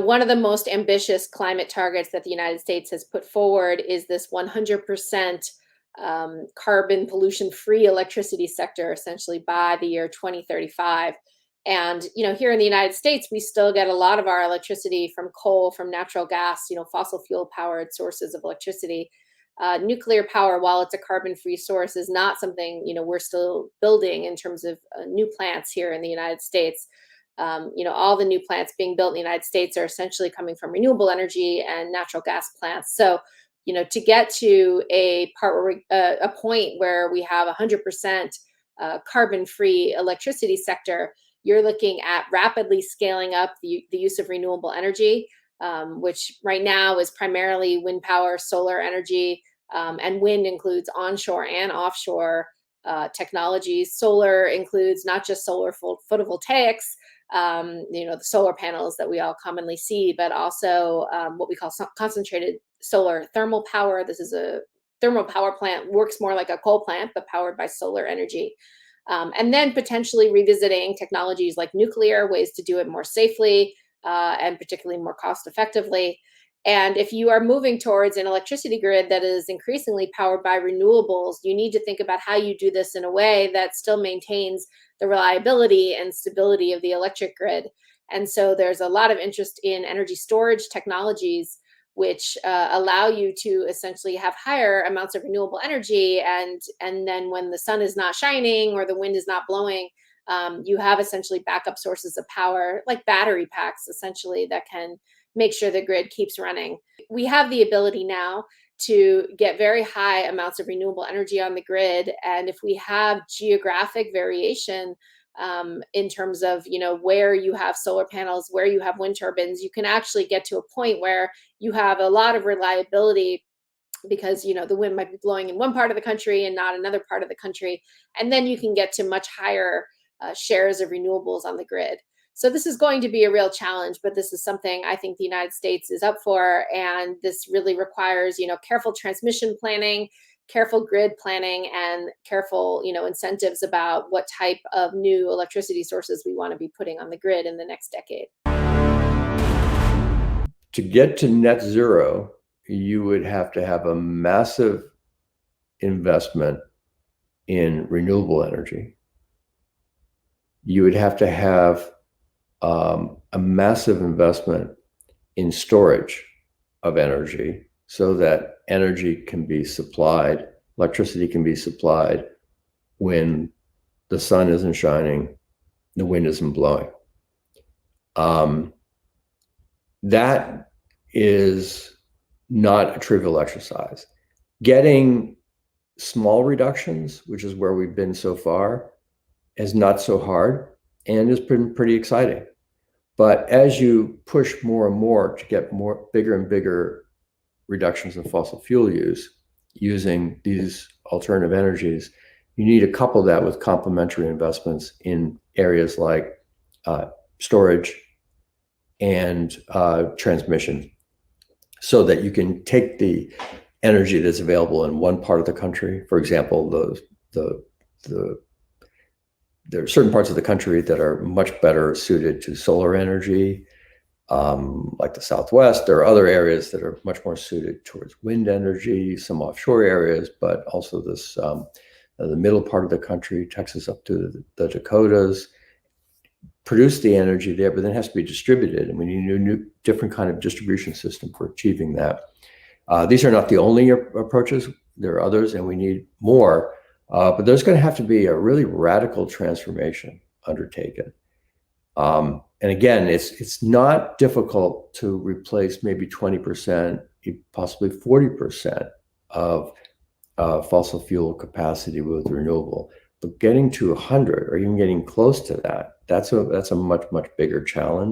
One of the most ambitious climate targets that the United States has put forward is this 100% carbon pollution-free electricity sector, essentially by the year 2035. And here in the United States, we still get a lot of our electricity from coal, from natural gas, fossil fuel-powered sources of electricity. Nuclear power, while it's a carbon-free source, is not something we're still building in terms of new plants here in the United States. All the new plants being built in the United States are essentially coming from renewable energy and natural gas plants. So, to get to a point where we have 100% carbon-free electricity sector, you're looking at rapidly scaling up the use of renewable energy, which right now is primarily wind power, solar energy, and wind includes onshore and offshore technologies. Solar includes not just solar photovoltaics, the solar panels that we all commonly see, but also what we call concentrated solar thermal power. This is a thermal power plant, works more like a coal plant, but powered by solar energy. And then potentially revisiting technologies like nuclear, ways to do it more safely and particularly more cost effectively. And if you are moving towards an electricity grid that is increasingly powered by renewables, you need to think about how you do this in a way that still maintains the reliability and stability of the electric grid. And so there's a lot of interest in energy storage technologies, which allow you to essentially have higher amounts of renewable energy. And then when the sun is not shining or the wind is not blowing, you have essentially backup sources of power, like battery packs, essentially, that can make sure the grid keeps running. We have the ability now to get very high amounts of renewable energy on the grid. And if we have geographic variation in terms of, where you have solar panels, where you have wind turbines, you can actually get to a point where you have a lot of reliability because, the wind might be blowing in one part of the country and not another part of the country. And then you can get to much higher shares of renewables on the grid. So this is going to be a real challenge, but this is something I think the United States is up for. And this really requires, careful transmission planning, careful grid planning, and careful, incentives about what type of new electricity sources we want to be putting on the grid in the next decade. To get to net zero, you would have to have a massive investment in renewable energy. You would have to have a massive investment in storage of energy so that energy can be supplied, electricity can be supplied when the sun isn't shining, the wind isn't blowing. That is not a trivial exercise. Getting small reductions, which is where we've been so far, is not so hard and has been pretty exciting. But as you push more and more to get bigger and bigger reductions in fossil fuel use using these alternative energies, you need to couple that with complementary investments in areas like storage and transmission, so that you can take the energy that's available in one part of the country. For example, there are certain parts of the country that are much better suited to solar energy, like the Southwest. There are other areas that are much more suited towards wind energy, some offshore areas, but also the middle part of the country, Texas up to the Dakotas, produce the energy there, but then it has to be distributed. And we need a new different kind of distribution system for achieving that. These are not the only approaches. There are others, and we need more. But there's going to have to be a really radical transformation undertaken. And again, it's not difficult to replace maybe 20%, possibly 40% of fossil fuel capacity with renewable. But getting to 100 or even getting close to that, that's a much, much bigger challenge.